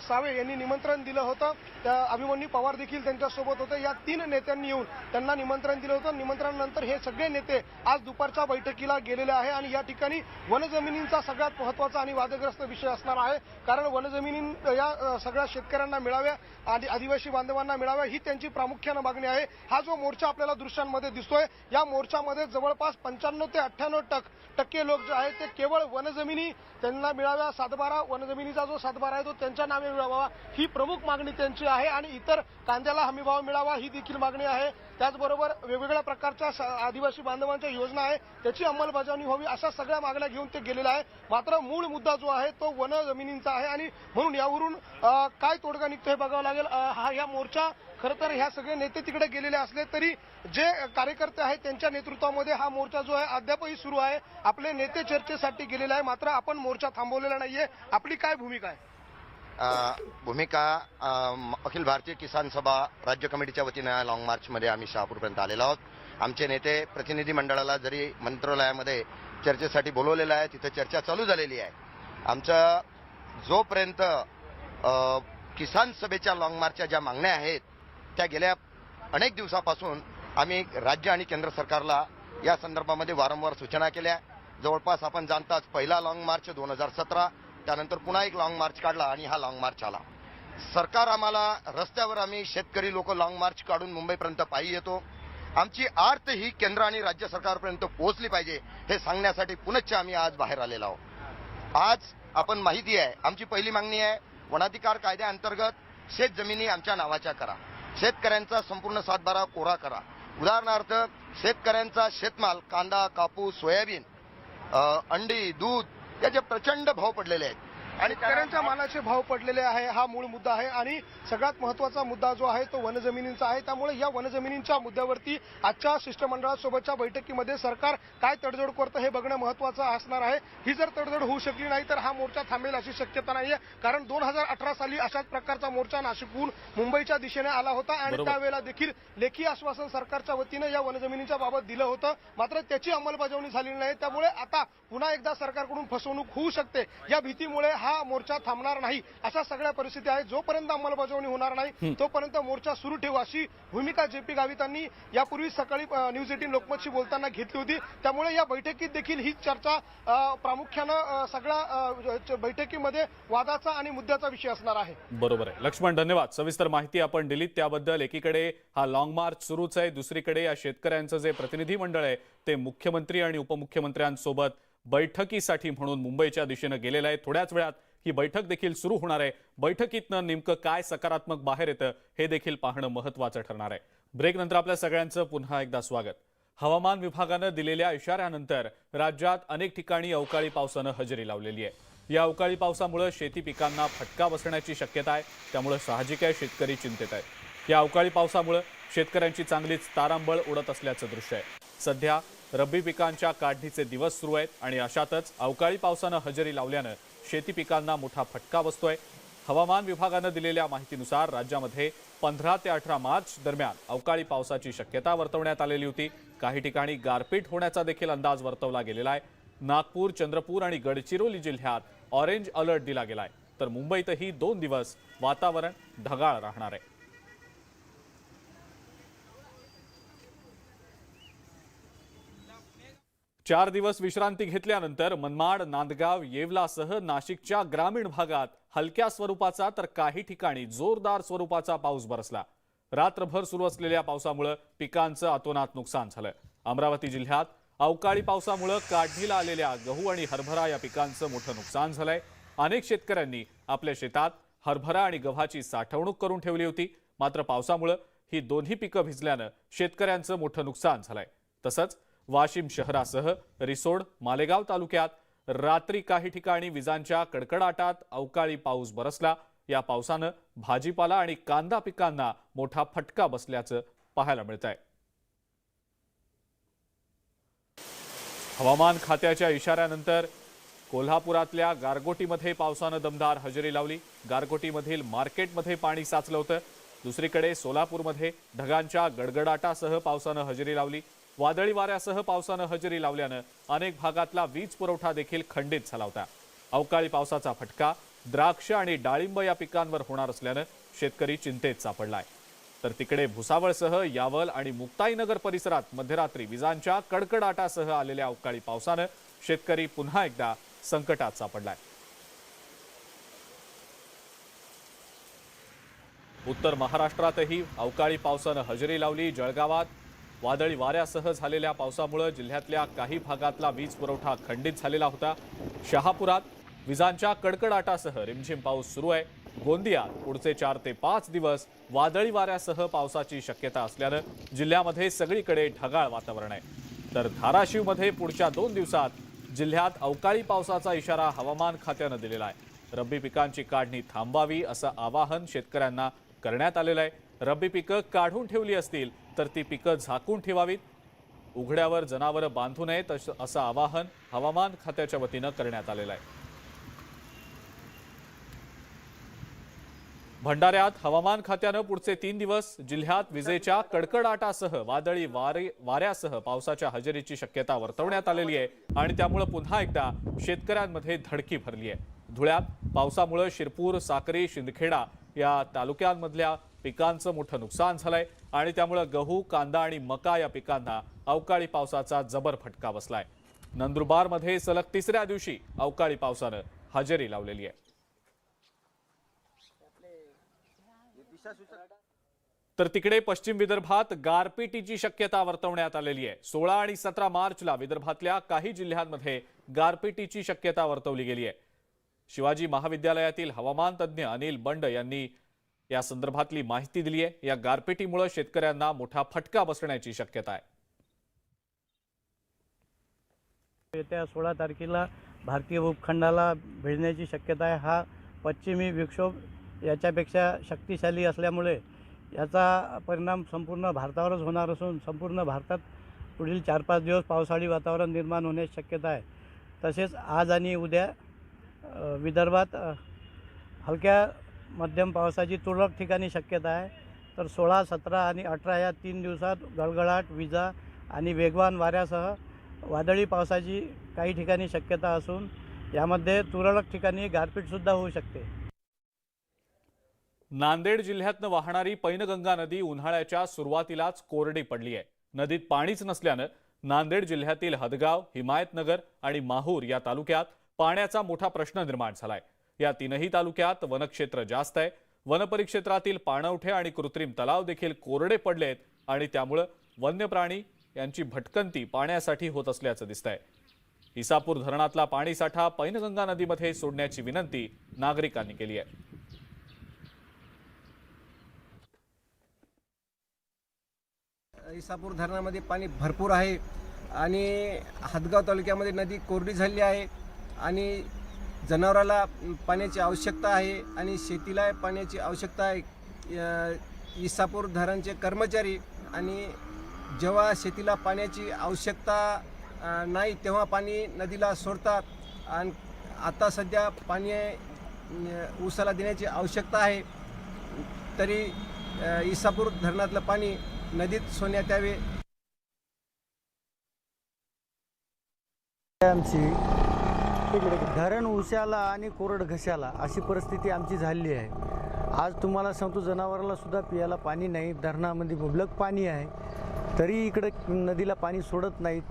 सावे यांनी निमंत्रण दिलं होतं। अभिमन्यू पवार देखील त्यांच्यासोबत होते। या 3 नेत्यांनी येऊन त्यांना निमंत्रण दिलं होतं। निमंत्रणानंतर हे सगळे नेते आज दुपारच्या बैठकीला गेलेले आहे आणि या ठिकाणी वनजमिनींचा सगळ्यात महत्त्वाचा आणि वादग्रस्त विषय असणार आहे। कारण वनजमिनी या सगळ्या शेतकऱ्यांना मिळाव्या आणि आदिवासी बांधवांना मिळाव्या ही त्यांची प्रामुख्याने मागणी आहे। हा जो मोर्चा आपल्याला दृश्यांमध्ये दिसतोय, या मोर्चामध्ये जवळपास 95 ते 98% लोक जे आहेत ते केवळ वनजमिनी त्यांना मिळाव्या, 7/12 वनजमिनीचा जो 7/12 आहे तो त्यांच्या नावे मिळावा ही प्रमुख मागणी त्यांची आहे आणि इतर कांद्याला हमीभाव मिळावा ही देखील मागणी आहे। त्याचबरोबर वेगवेगळ्या प्रकारच्या आदिवासी बांधवांच्या योजना आहे त्याची अंमलबजावणी व्हावी, अशा सगळ्या मागण्या घेऊन ते गेलेले आहे। मात्र मूळ मुद्दा जो आहे तो वन जमिनींचा आहे आणि म्हणून यावरून काय तोडगा निघतो हे बघावं लागेल। हा मोर्चा खरं तर ह्या सगळे नेते तिकडे गेलेले असले तरी जे कार्यकर्ते आहेत त्यांच्या नेतृत्वामध्ये हा मोर्चा जो आहे अद्यापही सुरू आहे। आपले नेते चर्चेसाठी गेलेले आहे, मात्र आपण मोर्चा थांबवलेला नाहीये। आपली काय भूमिका आहे? भूमिका अखिल भारतीय किसान सभा राज्य कमिटीच्या वतीने लॉंग मार्चमध्ये आम्ही शहापूरपर्यंत आलेलो आहोत। आमचे नेते प्रतिनिधी मंडळाला जरी मंत्रालयामध्ये चर्चेसाठी बोलवलेलं आहे, तिथे चर्चा चालू झालेली आहे। आमचं जोपर्यंत किसान सभेच्या लॉंग मार्चच्या ज्या मागण्या आहेत त्या गेल्या अनेक दिवसापासून आम्ही राज्य आणि केंद्र सरकारला या संदर्भामध्ये वारंवार सूचना केल्या। जवळपास आपण जाणताच पहिला लॉंग मार्च 2017, त्यानंतर पुन्हा एक लॉंग मार्च काढला आणि हा लॉंग मार्च आला। सरकार आम्हाला रस्त्यावर, आम्ही शेतकरी लोक लॉंग मार्च काढून मुंबईपर्यंत पायी येतो। आमची आर्त ही केंद्र आणि राज्य सरकारपर्यंत पोहोचली पाहिजे हे सांगण्यासाठी पुनश्च आम्ही आज बाहेर आलेलो आहोत। आज आपण माहिती आहे, आमची पहिली मागणी आहे वनाधिकार कायद्याअंतर्गत शेत जमिनी आमच्या नावाच्या करा, शेतकऱ्यांचा संपूर्ण 7/12 कोरा करा। उदाहरणार्थ शेतकऱ्यांचा शेतमाल कांदा, कापूस, सोयाबीन, अंडी, दूध याचे प्रचंड भाव पडलेले आहेत आणि शेतकऱ्यांच्या मालाचे भाव पडलेले आहे हा मूळ मुद्दा आहे आणि सगळ्यात महत्त्वाचा मुद्दा जो आहे तो वनजमिनींचा आहे। त्यामुळे या वनजमिनींच्या मुद्द्यावरती आजच्या शिष्टमंडळासोबतच्या बैठकीमध्ये सरकार काय तडजोड करतं हे बघणं महत्त्वाचं असणार आहे। ही जर तडजोड होऊ शकली नाही तर हा मोर्चा थांबेल अशी शक्यता नाहीये, कारण 2018 साली अशाच प्रकारचा मोर्चा नाशिकहून मुंबईच्या दिशेने आला होता आणि त्यावेळेला देखील लेखी आश्वासन सरकारच्या वतीने या वनजमिनीच्या बाबत दिलं होतं, मात्र त्याची अंमलबजावणी झालेली नाही। त्यामुळे आता पुन्हा एकदा सरकारकडून फसवणूक होऊ शकते या भीतीमुळे हा मोर्चा थांबणार नाही अशा सगळ्या परिस्थिती आहे। जोपर्यंत अंमलबजावणी होणार नाही तोपर्यंत मोर्चा सुरू ठेवू अशी भूमिका जेपी गावितांनी यापूर्वी सकाळी न्यूज 18 लोकमतशी बोलताना घेतली होती। त्यामुळे या बैठकीत देखील ही चर्चा प्रामुख्यानं सगळ्या बैठकीमध्ये वादाचा आणि मुद्द्याचा विषय असणार आहे। बरोबर आहे लक्ष्मण, धन्यवाद। सविस्तर माहिती आपण दिलीत त्याबद्दल। एकीकडे हा लॉंग मार्च सुरूच आहे, दुसरीकडे या शेतकऱ्यांचं जे प्रतिनिधी मंडळ आहे ते मुख्यमंत्री आणि उपमुख्यमंत्र्यांसोबत बैठकीसाठी म्हणून मुंबईच्या दिशेने गेलेलं आहे। थोड्याच वेळात ही बैठक देखील सुरू होणार आहे। बैठकीतनं नेमकं काय सकारात्मक बाहेर येतं हे देखील पाहणं महत्त्वाचं ठरणार आहे। ब्रेक नंतर आपल्या सगळ्यांचं पुन्हा एकदा स्वागत। हवामान विभागानं दिलेल्या इशाऱ्यानंतर राज्यात अनेक ठिकाणी अवकाळी पावसानं हजेरी लावलेली आहे। या अवकाळी पावसामुळे शेती पिकांना फटका बसण्याची शक्यता आहे, त्यामुळे साहजिक आहे शेतकरी चिंतेत आहेत। या अवकाळी पावसामुळे शेतकऱ्यांची चांगलीच तारांबळ उडत असल्याचं दृश्य आहे। सध्या रब्बी पिकांच्या काढणीचे दिवस सुरू आहेत आणि अशातच अवकाळी पावसानं हजेरी लावल्यानं शेती पिकांना मोठा फटका बसतोय। हवामान विभागानं दिलेल्या माहितीनुसार राज्यामध्ये 15 ते 18 मार्च दरम्यान अवकाळी पावसाची शक्यता वर्तवण्यात आलेली होती। काही ठिकाणी गारपीट होण्याचा देखील अंदाज वर्तवला गेलेला आहे। नागपूर, चंद्रपूर आणि गडचिरोली जिल्ह्यात ऑरेंज अलर्ट दिला गेलाय, तर मुंबईतही 2 दिवस वातावरण ढगाळ राहणार आहे। चार दिवस विश्रांती घेतल्यानंतर मनमाड, नांदगाव, येवलासह नाशिकच्या ग्रामीण भागात हलक्या स्वरूपाचा तर काही ठिकाणी जोरदार स्वरूपाचा पाऊस बरसला। रात्रभर सुरू असलेल्या पावसामुळे पिकांचं अतोनात नुकसान झालं। अमरावती जिल्ह्यात अवकाळी पावसामुळे काढणीला आलेल्या गहू आणि हरभरा या पिकांचं मोठं नुकसान झालंय। अनेक शेतकऱ्यांनी आपल्या शेतात हरभरा आणि गव्हाची साठवणूक करून ठेवली होती, मात्र पावसामुळे ही दोन्ही पिकं भिजल्यानं शेतकऱ्यांचं मोठं नुकसान झालंय। तसंच वाशिम शहरासह रिसोड, मालेगाव तालुक्यात रात्री काही ठिकाणी विजांच्या कडकडाटात अवकाळी पाऊस बरसला। या पावसानं भाजीपाला आणि कांदा पिकांना मोठा फटका बसल्याचं पाहायला मिळतंय। हवामान खात्याच्या इशाऱ्यानंतर कोल्हापुरातल्या गारगोटीमध्ये पावसानं दमदार हजेरी लावली। गारगोटीमधील मार्केटमध्ये पाणी साचलं होतं। दुसरीकडे सोलापूरमध्ये ढगांच्या गडगडाटासह पावसानं हजेरी लावली। वादळी वाऱ्यासह पावसानं हजेरी लावल्यानं अनेक भागातला वीज पुरवठा देखील खंडित झाला होता। अवकाळी पावसाचा फटका द्राक्ष आणि डाळिंब या पिकांवर होणार असल्यानं शेतकरी चिंतेत सापडलाय। तर तिकडे भुसावळसह यावल आणि मुक्ताईनगर परिसरात मध्यरात्री विजांच्या कडकडाटासह आलेल्या अवकाळी पावसानं शेतकरी पुन्हा एकदा संकटात सापडलाय। उत्तर महाराष्ट्रातही अवकाळी पावसानं हजेरी लावली। जळगावात वादळी वाऱ्यासह झालेल्या पावसामुळे जिल्ह्यातल्या काही भागातला वीज पुरवठा खंडित झालेला होता। शहापुरात विजांच्या कडकडाटासह रिमझिम पाऊस सुरू आहे। गोंदियात पुढचे 4 ते 5 दिवस वादळी वाऱ्यासह पावसाची शक्यता असल्यानं जिल्ह्यामध्ये सगळीकडे ढगाळ वातावरण आहे। तर धाराशिवमध्ये पुढच्या 2 दिवसात जिल्ह्यात अवकाळी पावसाचा इशारा हवामान खात्यानं दिलेला आहे। रब्बी पिकांची काढणी थांबावी असं आवाहन शेतकऱ्यांना करण्यात आलेलं आहे। रब्बी पिकं काढून ठेवली असतील तर ती पिकं झाकून ठेवावीत, उघड्यावर जनावरं बांधू नयेत असं आवाहन हवामान खात्याच्या वतीनं करण्यात आलेलं आहे। भंडाऱ्यात हवामान खात्यानं पुढचे 3 दिवस जिल्ह्यात विजेच्या कडकडाटासह वादळी वाऱ्यासह पावसाच्या हजेरीची शक्यता वर्तवण्यात आलेली आहे आणि त्यामुळे पुन्हा एकदा शेतकऱ्यांमध्ये धडकी भरली आहे। धुळ्यात पावसामुळे शिरपूर, साक्री, शिंदखेडा या तालुक्यांमधल्या पिकांचं मोठं नुकसान झालंय आणि त्यामुळे गहू, कांदा आणि मका या पिकांना अवकाळी पावसाचा जबर फटका बसलाय। नंदुरबारमध्ये सलग 3ऱ्या दिवशी अवकाळी पावसानं हजेरी लावलेली आहे। तर तिकडे पश्चिम विदर्भात गारपिटीची शक्यता वर्तवण्यात आलेली आहे। 16 आणि 17 मार्चला विदर्भातल्या काही जिल्ह्यांमध्ये गारपिटीची शक्यता वर्तवली गेली आहे। शिवाजी महाविद्यालयातील हवामान तज्ज्ञ अनिल बंड यांनी या संदर्भातली माहिती दिली आहे। या गारपिटीमुळे शेतकऱ्यांना मोठा फटका बसण्याची शक्यता आहे। येत्या 16 तारखेला भारतीय उपखंडाला भिडण्याची शक्यता आहे। हा पश्चिमी विक्षोभ याच्यापेक्षा शक्तिशाली असल्यामुळे याचा परिणाम संपूर्ण भारतावरच होणार असून संपूर्ण भारतात पुढील 4-5 दिवस पावसाळी वातावरण निर्माण होण्याची शक्यता आहे। तसेच आज आणि उद्या विदर्भात हलक्या मध्यम पावसाची तुरळक ठिकाणी शक्यता आहे। तर 16, 17 आणि 18 या 3 दिवसात गडगडाट, विजा आणि वेगवान वाऱ्यासह वादळी पावसाची काही ठिकाणी शक्यता असून यामध्ये तुरळक ठिकाणी गारपीटसुद्धा होऊ शकते। नांदेड जिल्ह्यातनं वाहणारी पैनगंगा नदी उन्हाळ्याच्या सुरुवातीलाच कोरडी पडली आहे। नदीत पाणीच नसल्यानं नांदेड जिल्ह्यातील हदगाव, हिमायतनगर आणि माहूर या तालुक्यात पाण्याचा मोठा प्रश्न निर्माण झालाय। या 3ही तालुक्यात वनक्षेत्र जास्त आहे। वनपरिक्षेत्रातील पाणवठे आणि कृत्रिम तलाव देखील कोरडे पडलेत आणि त्यामुळे वन्य प्राणी यांची भटकंती पाण्यासाठी होत असल्याचं दिसतंय। इसापूर धरणातला पाणीसाठा पैनगंगा नदीमध्ये सोडण्याची विनंती नागरिकांनी केली आहे। इसापूर धरणामध्ये पाणी भरपूर आहे आणि हदगाव तालुक्यामध्ये नदी कोरडी झाली आहे आणि जनावराला पाण्याची आवश्यकता आहे आणि शेतीला पाण्याची आवश्यकता आहे. इसापूर धरणचे कर्मचारी आणि जेव्हा शेतीला पाण्याची आवश्यकता नाही तेव्हा पाणी नदीला सोडतात आणि आता सध्या पाणी ऊसाला देण्याची आवश्यकता आहे, तरी इसापूर धरणातलं पाणी नदीत सोडण्यात यावे. आमची धरण उशाला आणि कोरड घशाला अशी परिस्थिती आमची झालेली आहे. आज तुम्हाला सांगतो, जनावराला सुद्धा पियाला पाणी नाही, धरणामध्ये मुबलक पाणी आहे, तरी इकडे नदीला पाणी सोडत नाहीत.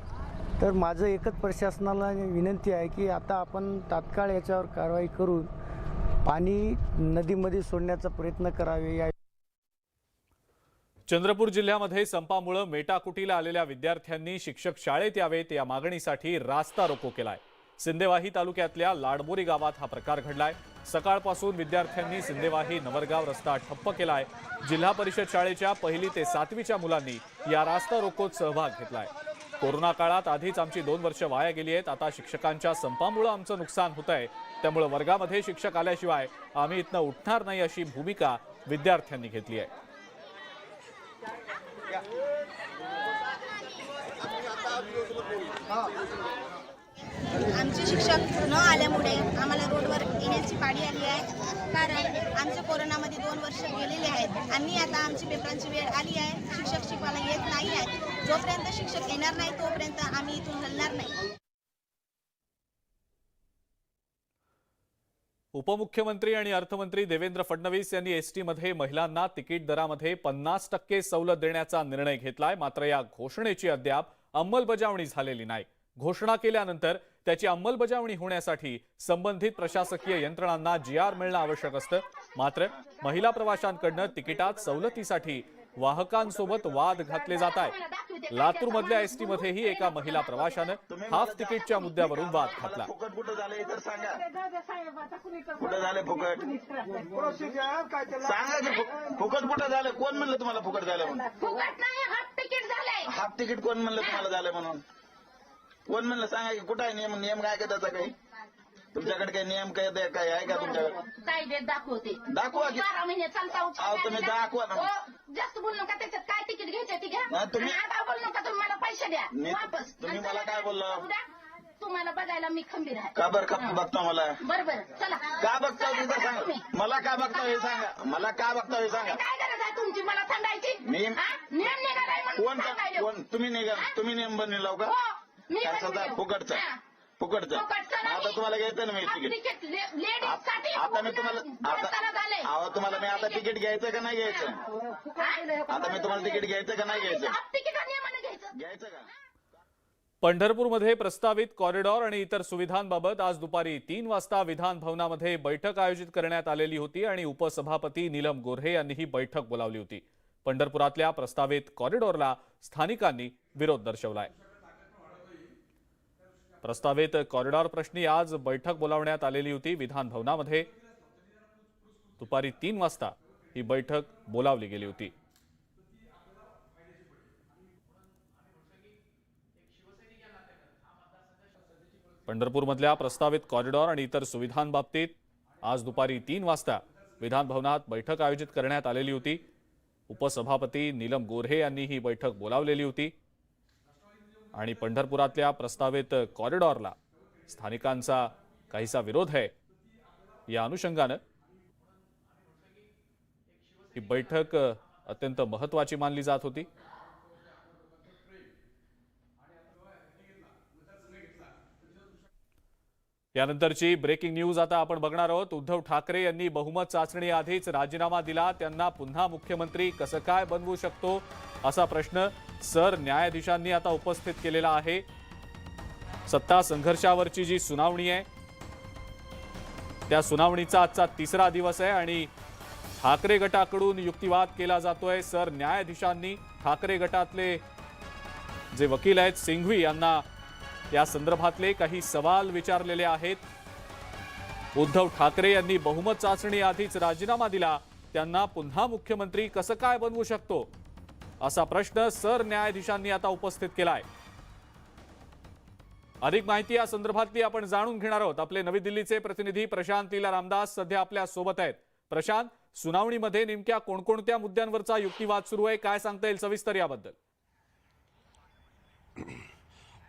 तर माझं एकच प्रशासनाला विनंती आहे की आता आपण तात्काळ याच्यावर कारवाई करून पाणी नदीमध्ये सोडण्याचा प्रयत्न करावे. चंद्रपूर जिल्ह्यामध्ये संपामुळे मेटाकुटीला आलेल्या विद्यार्थ्यांनी शिक्षक शाळेत यावेत या मागणीसाठी रास्ता रोको केलाय. सिंदेवाही तालुक्यातल्या लाडबोरी गावात हा प्रकार घडलाय. सकाळपासून विद्यार्थ्यांनी सिंदेवाही नवरगाव रस्ता ठप्प केलाय. जिल्हा परिषद शाळेच्या 1ली ते 7वीच्या मुलांनी या रास्ता रोकोत सहभाग घेतलाय. कोरोना काळात आधीच आमची 2 वर्ष वाया गेली आहेत. आता शिक्षकांच्या संपामुळे आमचं नुकसान होत आहे, त्यामुळे वर्गामध्ये शिक्षक आल्याशिवाय आम्ही इथनं उठणार नाही अशी भूमिका विद्यार्थ्यांनी घेतली आहे. आमचे शिक्षक न आल्यामुळे आम्हाला रोडवर येण्याची पाळी आली आहे. कारण आमच्या कोरोनामध्ये 2 वर्ष गेलेले आहेत आणि आता आमची पेपरांची वेळ आली आहे. शिक्षक शिकवायला येत नाही आहेत. जोपर्यंत शिक्षक येणार नाही तोपर्यंत आम्ही इथून हलणार नाही. उपमुख्यमंत्री आणि अर्थमंत्री देवेंद्र फडणवीस यांनी एसटीमध्ये महिलांना तिकीट दरामध्ये 50% सवलत देण्याचा निर्णय घेतलाय. मात्र या घोषणेची अद्याप अंमलबजावणी झालेली नाही. घोषणा केल्यानंतर त्याची अंमलबजावणी होण्यासाठी संबंधित प्रशासकीय यंत्रणांना GR मिळणं आवश्यक असतं. मात्र महिला प्रवाशांकडून तिकिटात सवलतीसाठी वाहकांसोबत वाद घातले जात आहेत. लातूरमधल्या एसटीमध्येही एका महिला प्रवाशानं हाफ तिकीटच्या मुद्द्यावरून वाद घातला. कुठं झाले तर सांगा, कुठं झाले फुकट सांगा की फुकट कुठं झालं? कोण म्हणलं तुम्हाला फुकट झालं म्हणून? फुकट नाही, हाफ तिकीट झालंय. हाफ तिकीट कोण म्हणलं तुम्हाला झालं म्हणून? कोण म्हणलं? सांगा की कुठं आहे नियम? नियम काय का त्याचा? काही तुमच्याकडे काही नियम काय आहे का तुमच्याकडे? कायद्यात दाखवते. दाखवा की 12 महिने चालता. तुम्ही दाखवा ना. जास्त बोलू नका. त्याच्यात काय तिकीट घ्यायचं ती घ्या. तुम्ही आता बोलू नका. तुम्ही मला पैसे द्या वापस. तुम्ही मला काय बोलला? तुम्हाला बघायला मी खंबीर आहे. का बरं बघता मला? बरोबर चला. का बघता तिथं सांगा. मला का बघता हे सांगा. मला का बघता हे सांगा. काय गरज आहे तुमची मला सांगायची? नियम निघालाय म्हणून सांगायला. कोण तुम्ही नियम बनलेला का? फुकटचा फुकटचा. आता तुम्हाला घ्यायचं ना मी तिकीट. आता मी तुम्हाला तुम्हाला मी आता तिकीट घ्यायचं का नाही घ्यायचं? आता मी तुम्हाला तिकीट घ्यायचं का नाही घ्यायचं? घ्यायचं का? पंढरपूरमध्ये प्रस्तावित कॉरिडॉर आणि इतर सुविधांबाबत आज दुपारी 3 वाजता विधान भवनामध्ये बैठक आयोजित करण्यात आलेली होती आणि उपसभापती नीलम गोऱ्हे यांनी ही बैठक बोलावली होती. पंढरपुरातल्या प्रस्तावित कॉरिडॉरला स्थानिकांनी विरोध दर्शवलाय. प्रस्तावित कॉरिडॉर प्रश्नी आज बैठक बोलावण्यात आलेली होती. विधान भवनामध्ये दुपारी 3 वाजता ही बैठक बोलावली गेली होती. पंढरपूरमधल्या प्रस्तावित कॉरिडॉर आणि इतर सुविधांबाबतीत आज दुपारी 3 वाजता विधान भवनात बैठक आयोजित करण्यात आलेली होती. उपसभापती नीलम गोऱ्हे यांनी ही बैठक बोलावलेली होती आणि पंढरपुरातल्या प्रस्तावित कॉरिडॉरला स्थानिकांचा काहीसा विरोध आहे. या अनुषंगानं ही बैठक अत्यंत महत्त्वाची मानली जात होती. यानंतरची ब्रेकिंग न्यूज आता आपण बघणार आहोत. उद्धव ठाकरे यांनी बहुमत चाचणी आधीच राजीनामा दिला. त्यांना पुन्हा मुख्यमंत्री कसं काय बनवू शकतो असा प्रश्न सरन्यायाधीशांनी आता उपस्थित केलेला आहे. सत्ता संघर्षावरची जी सुनावणी आहे त्या सुनावणीचा आजचा 3रा दिवस आहे आणि ठाकरे गटाकडून युक्तिवाद केला जातोय. सरन्यायाधीशांनी ठाकरे गटातले जे वकील आहेत सिंघवी यांना या संदर्भातले काही सवाल विचारलेले आहेत. उद्धव ठाकरे यांनी बहुमत चाचणी आधीच राजीनामा दिला, त्यांना पुन्हा मुख्यमंत्री कसं काय बनवू शकतो असा प्रश्न सरन्यायाधीशांनी आता उपस्थित केलाय. अधिक माहिती या संदर्भातली आपण जाणून घेणार आहोत. आपले नवी दिल्लीचे प्रतिनिधी प्रशांत लीला रामदास सध्या आपल्या सोबत आहेत. प्रशांत, सुनावणीमध्ये नेमक्या कोणकोणत्या मुद्द्यांवरचा युक्तिवाद सुरू आहे, काय सांगता येईल सविस्तर याबद्दल?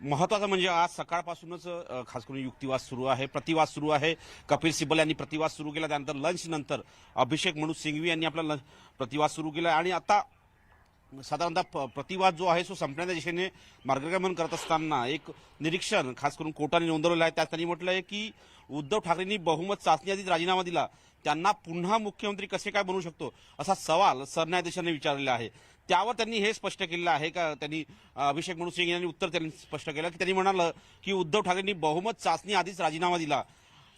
महत्वाचं म्हणजे आज सकाळपासूनच खास करून युक्तिवाद सुरू आहे, प्रतिवाद सुरू आहे. कपिल सिब्बल यांनी प्रतिवाद सुरू केला, त्यानंतर लंच नंतर अभिषेक मनु सिंघवी यांनी आपला प्रतिवाद सुरू केला आणि आता साधारणतः प्रतिवाद जो आहे तो संपण्याच्या दिशेने मार्गक्रमण करत असताना एक निरीक्षण खास करून कोर्टाने नोंदवलेलं आहे. त्यात त्यांनी म्हटलं आहे की उद्धव ठाकरेंनी बहुमत चाचणीआधीच राजीनामा दिला, त्यांना पुन्हा मुख्यमंत्री कसे काय बनवू शकतो असा सवाल सरन्यायाधीशांनी विचारलेला आहे. त्यावर त्यांनी हे स्पष्ट केलं आहे का, त्यांनी अभिषेक मनु सिंघवी यांनी उत्तर त्यांनी स्पष्ट केलं की त्यांनी म्हणालं की उद्धव ठाकरेंनी बहुमत चाचणी आधीच राजीनामा दिला,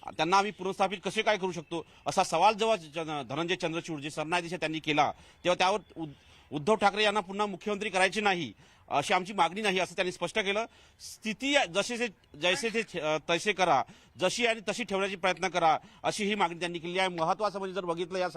त्यांना आम्ही पुनर्स्थापित कसे काय करू शकतो असा सवाल जेव्हा धनंजय चंद्रचूड जे सरन्यायाधीश त्यांनी केला तेव्हा त्यावर उद्धव ठाकरे यांना पुन्हा मुख्यमंत्री करायचे नाही अशी आमची मागणी नाही असं त्यांनी स्पष्ट केलं. स्थिती जैसे ते तैसे करा, जशी आणि तशी ठेवण्याचा प्रयत्न करा अशी ही मागणी त्यांनी केली आहे. महत्वाचं म्हणजे जर बघितलं या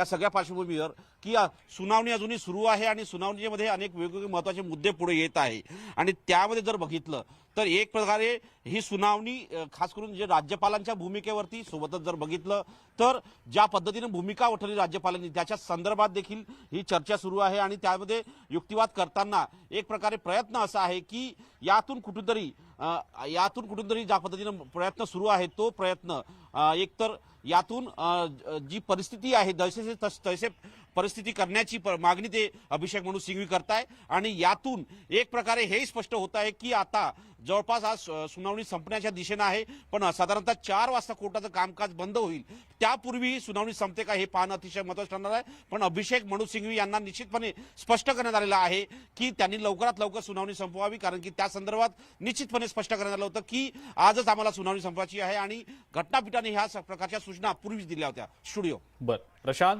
सगळ्या पार्श्वभूमीवर की सुनावणी अजूनही सुरू आहे आणि सुनावणीमध्ये अनेक वेगवेगळे महत्वाचे मुद्दे पुढे येत आहे आणि त्यामध्ये जर बघितलं तर एक प्रकारे ही सुनावणी खास करून जे राज्यपालांच्या भूमिकेवरती सोबतच जर बघितलं तर ज्या पद्धतीने भूमिका उठवली राज्यपालांनी त्याच्या संदर्भात देखील ही चर्चा सुरू आहे आणि त्यामध्ये युक्तिवाद करताना एक प्रकारे प्रयत्न असा आहे की यातून कुठेतरी ज्या पद्धतीने प्रयत्न सुरू आहे तो प्रयत्न एकतर यातून जी परिस्थिती आहे जसे तसे परिस्थिती करण्याची मागणी ते अभिषेक मनु सिंघवी करताय आणि यातून एक प्रकारे हे स्पष्ट होत आहे की आता जवळपास आज सुनावणी संपण्याच्या दिशेने आहे, पण साधारणतः 4 वाजता कोर्टाचं कामकाज बंद होईल त्यापूर्वी सुनावणी संपते का हे पाहणं अतिशय महत्त्वाचं ठरणार आहे. पण अभिषेक मनु सिंघवी यांना निश्चितपणे स्पष्ट करण्यात आलेलं आहे की त्यांनी लवकरात लवकर सुनावणी संपवावी, कारण की त्या संदर्भात निश्चितपणे स्पष्ट करण्यात आलं होतं की आजच आम्हाला सुनावणी संपवायची आहे आणि घटनापीठाने ह्या प्रकारच्या सूचना पूर्वीच दिल्या होत्या. स्टुडिओ बरं प्रशांत.